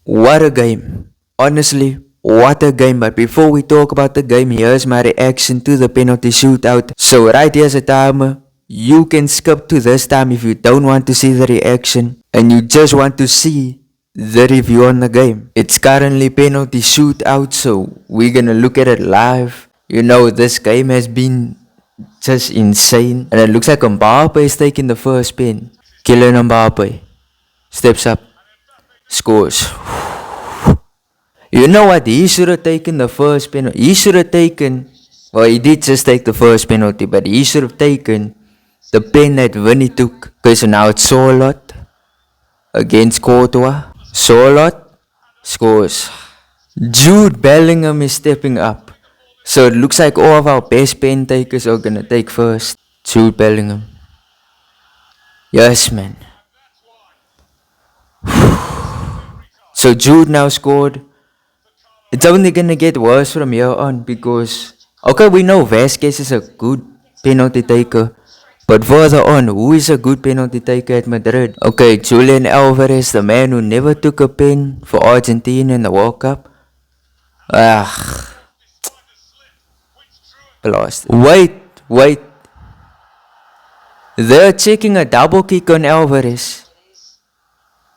What a game. Honestly, what a game. But before we talk about the game, here's my reaction to the penalty shootout. So right here's a timer. You can skip to this time if you don't want to see the reaction and you just want to see the review on the game. It's currently penalty shootout, so we're gonna look at it live. You know, this game has been just insane. And it looks like Mbappe is taking the first pin. Kylian Mbappe steps up, scores. You know what? He should have taken the first penalty. He should have taken, well, he did just take the first penalty, but he should have taken the pen that Vinny took. Because now it's Solot against Courtois. Solot scores. Jude Bellingham is stepping up. So it looks like all of our best pen takers are gonna take first. Jude Bellingham. Yes, man. So Jude now scored. It's only gonna get worse from here on because, okay, we know Vasquez is a good penalty taker, but further on, who is a good penalty taker at Madrid? Okay, Julian Alvarez, the man who never took a pen for Argentina in the World Cup. Lost. Wait. They're checking a double kick on Alvarez.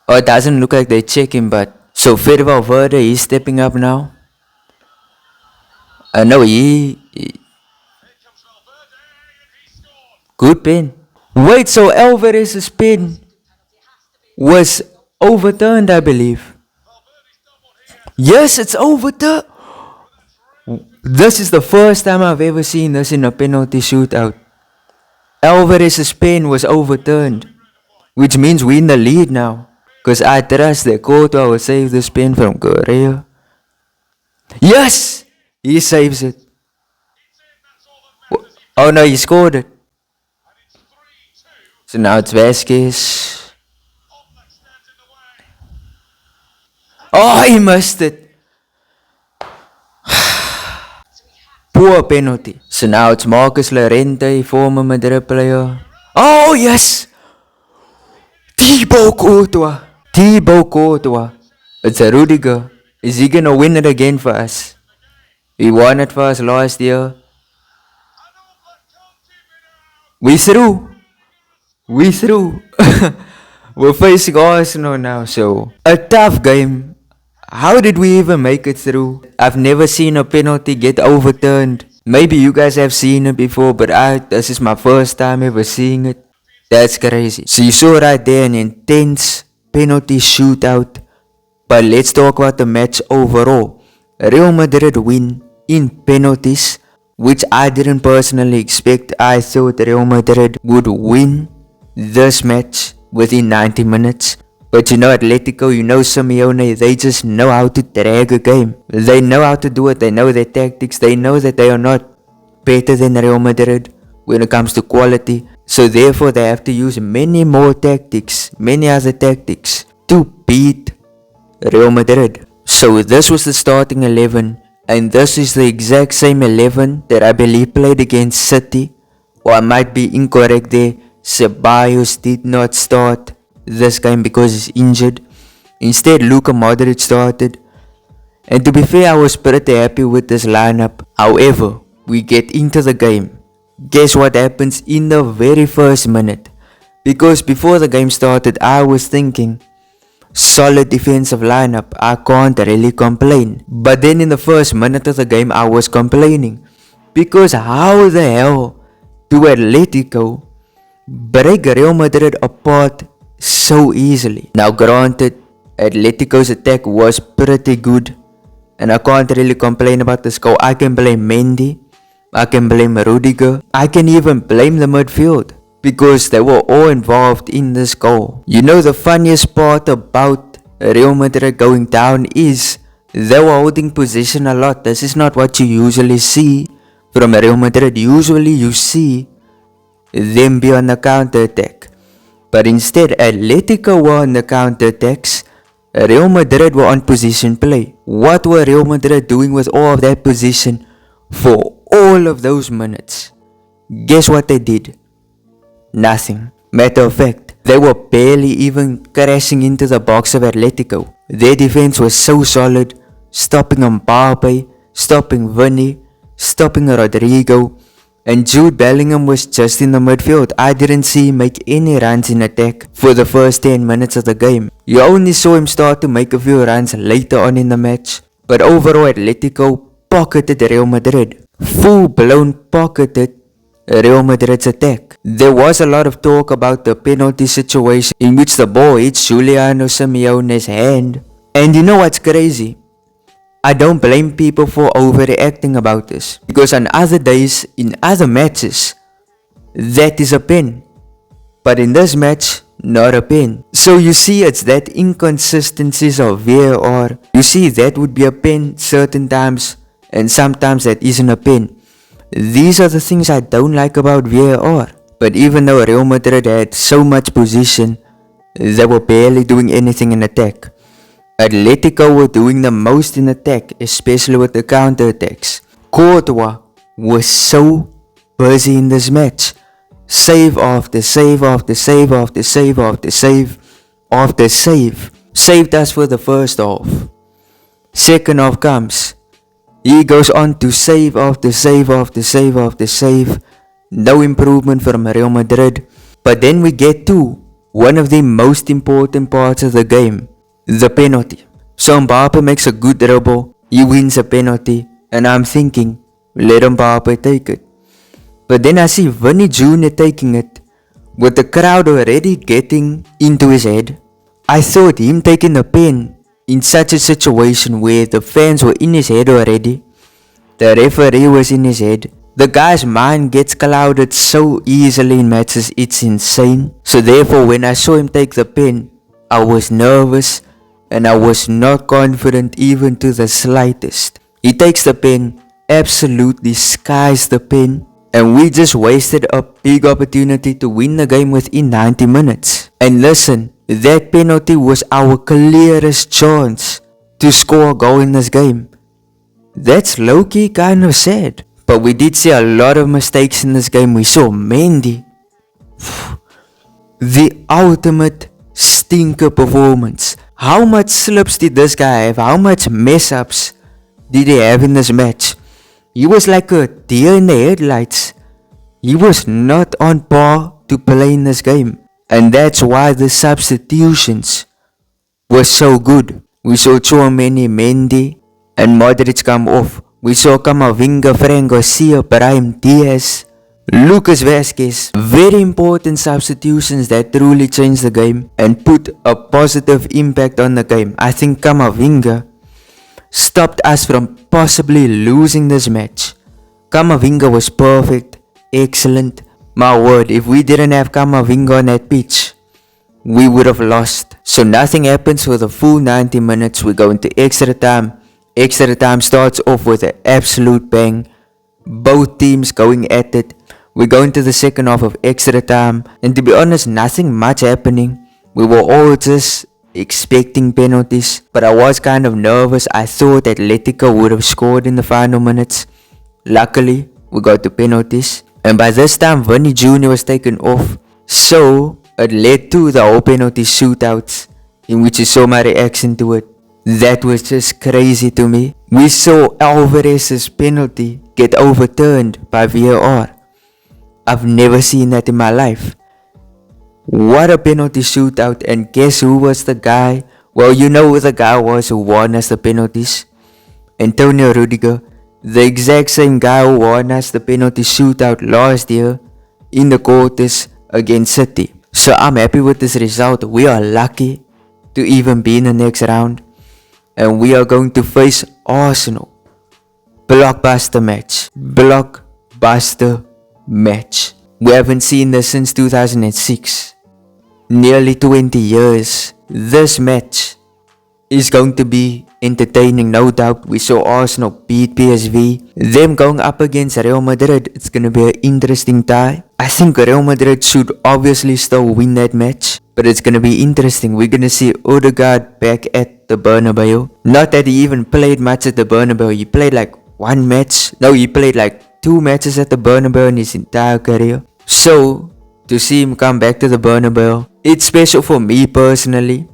Oh, it doesn't look like they're checking, but so Fede Valverde, he's stepping up now. I know he good pin. Wait, so Alvarez's pin was overturned, I believe. Yes, it's overturned. This is the first time I've ever seen this in a penalty shootout. Alvarez's pin was overturned, which means we're in the lead now. Because I trust that Courtois will save this pin from Korea. Yes! He saves it. Oh no, he scored it. So now it's Vasquez. Oh, he missed it. Poor penalty. So now it's Marcus Llorente, former Madrid player. Oh yes! Thibaut Courtois. It's a Rudiger. Is he gonna win it again for us? He won it for us last year. We through. We're facing Arsenal now, so a tough game. How did we even make it through? I've never seen a penalty get overturned. Maybe you guys have seen it before, but this is my first time ever seeing it. That's crazy. So you saw right there an intense penalty shootout. But let's talk about the match overall. Real Madrid win in penalties, which I didn't personally expect. I thought Real Madrid would win this match within 90 minutes. But you know Atletico, you know Simeone, they just know how to drag a game. They know how to do it. They know their tactics. They know that they are not better than Real Madrid when it comes to quality. So therefore they have to use many other tactics to beat Real Madrid. So this was the starting 11, and this is the exact same 11 that I believe played against City. Or I might be incorrect there. Ceballos did not start this game because he's injured. Instead, Luka Modric started. And to be fair, I was pretty happy with this lineup. However, we get into the game. Guess what happens in the very first minute? Because before the game started, I was thinking, solid defensive lineup, I can't really complain. But then in the first minute of the game, I was complaining. Because how the hell do Atletico break Real Madrid apart so easily? Now granted, Atletico's attack was pretty good, and I can't really complain about the goal. I can blame Mendy, I can blame Rudiger, I can even blame the midfield, because they were all involved in this goal. You know, the funniest part about Real Madrid going down is they were holding possession a lot. This is not what you usually see from Real Madrid. Usually you see them be on the counter-attack. But instead, Atletico were on the counter-attacks. Real Madrid were on position play. What were Real Madrid doing with all of that position for all of those minutes? Guess what they did? Nothing. Matter of fact, they were barely even crashing into the box of Atletico. Their defense was so solid, stopping Mbappe, stopping Vinny, stopping Rodrigo, and Jude Bellingham was just in the midfield. I didn't see him make any runs in attack for the first 10 minutes of the game. You only saw him start to make a few runs later on in the match. But overall, Atletico pocketed Real Madrid. Full-blown pocketed Real Madrid's attack. There was a lot of talk about the penalty situation in which the ball hits Giuliano Simeone's hand. And you know what's crazy? I don't blame people for overreacting about this, because on other days, in other matches, that is a pen. But in this match, not a pen. So you see, it's that inconsistencies of VAR. You see, that would be a pen certain times, and sometimes that isn't a pen. These are the things I don't like about VAR. But even though Real Madrid had so much position, they were barely doing anything in attack. Atletico were doing the most in attack, especially with the counter-attacks. Courtois was so busy in this match. Save after save after save after save after save after save. Saved us for the first half. Second half comes. He goes on to save after save after save after save. No improvement from Real Madrid. But then we get to one of the most important parts of the game. The penalty. So Mbappe makes a good dribble, he wins a penalty, and I'm thinking, let Mbappe take it. But then I see Vinny Jr. taking it, with the crowd already getting into his head. I thought him taking the pen in such a situation where the fans were in his head already, the referee was in his head, the guy's mind gets clouded so easily in matches, it's insane. So therefore when I saw him take the pen, I was nervous and I was not confident even to the slightest. He takes the pen, absolutely skies the pen, and we just wasted a big opportunity to win the game within 90 minutes. And listen, that penalty was our clearest chance to score a goal in this game. That's low-key kind of sad. But we did see a lot of mistakes in this game. We saw Mendy. The ultimate stinker performance. How much slips did this guy have? How much mess-ups did he have in this match? He was like a deer in the headlights. He was not on par to play in this game. And that's why the substitutions were so good. We saw Tchouameni, Mendy, and Modric come off. We saw Camavinga, Fran Garcia, Brahim Diaz, Lucas Vazquez. Very important substitutions that truly changed the game and put a positive impact on the game. I think Camavinga stopped us from possibly losing this match. Camavinga was perfect, excellent. My word, if we didn't have Camavinga on that pitch, we would have lost. So nothing happens for the full 90 minutes. We go into extra time. Extra time starts off with an absolute bang. Both teams going at it. We go into the second half of extra time, and to be honest, nothing much happening. We were all just expecting penalties, but I was kind of nervous. I thought Atletico would have scored in the final minutes. Luckily, we got to penalties, and by this time Vinny Jr. was taken off, so it led to the whole penalty shootouts, in which you saw my reaction to it. That was just crazy to me. We saw Alvarez's penalty get overturned by VAR. I've never seen that in my life. What a penalty shootout, and guess who was the guy? Well, you know who the guy was who won us the penalties. Antonio Rudiger, the exact same guy who won us the penalty shootout last year in the quarters against City. So I'm happy with this result. We are lucky to even be in the next round. And we are going to face Arsenal. Blockbuster match. Blockbuster match. We haven't seen this since 2006. Nearly 20 years. This match is going to be entertaining, no doubt. We saw Arsenal beat PSV. Them going up against Real Madrid. It's going to be an interesting tie. I think Real Madrid should obviously still win that match. But it's going to be interesting. We're going to see Odegaard back at the Bernabeu. Not that he even played much at the Bernabeu. He played like one match. No, he played like 2 matches at the Bernabeu in his entire career. So, to see him come back to the Bernabeu, it's special for me personally.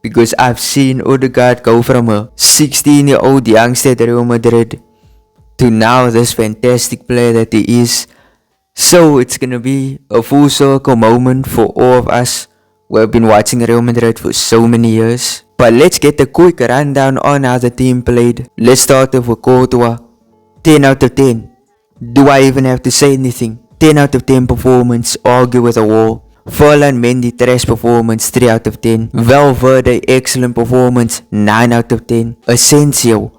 because I've seen Odegaard go from a 16-year-old youngster at Real Madrid to now this fantastic player that he is. So it's gonna be a full circle moment for all of us who have been watching Real Madrid for so many years. But let's get a quick rundown on how the team played. Let's start off with Courtois. 10 out of 10. Do I even have to say anything? 10 out of 10 performance, argue with a wall. Ferland Mendy trash performance, 3 out of 10. Valverde excellent performance, 9 out of 10. Asensio,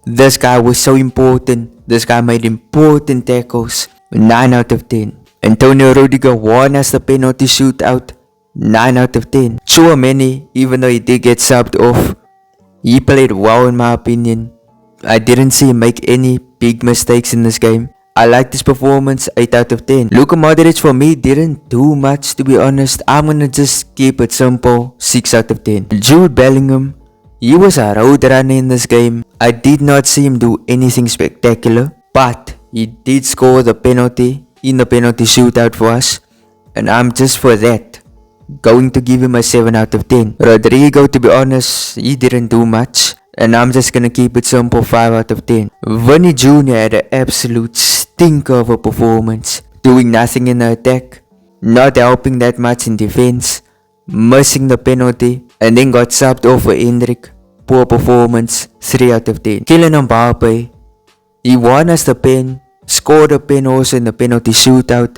this guy was so important. This guy made important tackles, 9 out of 10. Antonio Rudiger won us the penalty shootout, 9 out of 10. Tchouameni, even though he did get subbed off, he played well in my opinion. I didn't see him make any big mistakes in this game. I liked his performance, 8 out of 10. Luka Modric for me didn't do much, to be honest. I'm gonna just keep it simple, 6 out of 10. Jude Bellingham, he was a road runner in this game. I did not see him do anything spectacular, but he did score the penalty in the penalty shootout for us, and I'm just for that going to give him a 7 out of 10. Rodrigo, to be honest, he didn't do much, and I'm just gonna keep it simple, 5 out of 10. Vinny Jr. had an absolute stinker of a performance, doing nothing in the attack, not helping that much in defense, missing the penalty, and then got subbed off for Hendrik. Poor performance, 3 out of 10. Kylian Mbappe, he won us the pen, scored a pen also in the penalty shootout,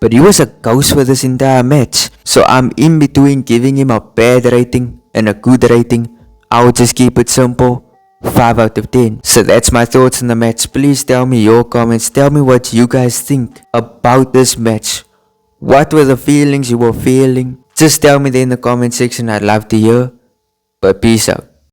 but he was a ghost for this entire match. So I'm in between giving him a bad rating and a good rating. I'll just keep it simple, 5 out of 10. So that's my thoughts on the match. Please tell me your comments. Tell me what you guys think about this match. What were the feelings you were feeling? Just tell me there in the comment section. I'd love to hear. But peace out.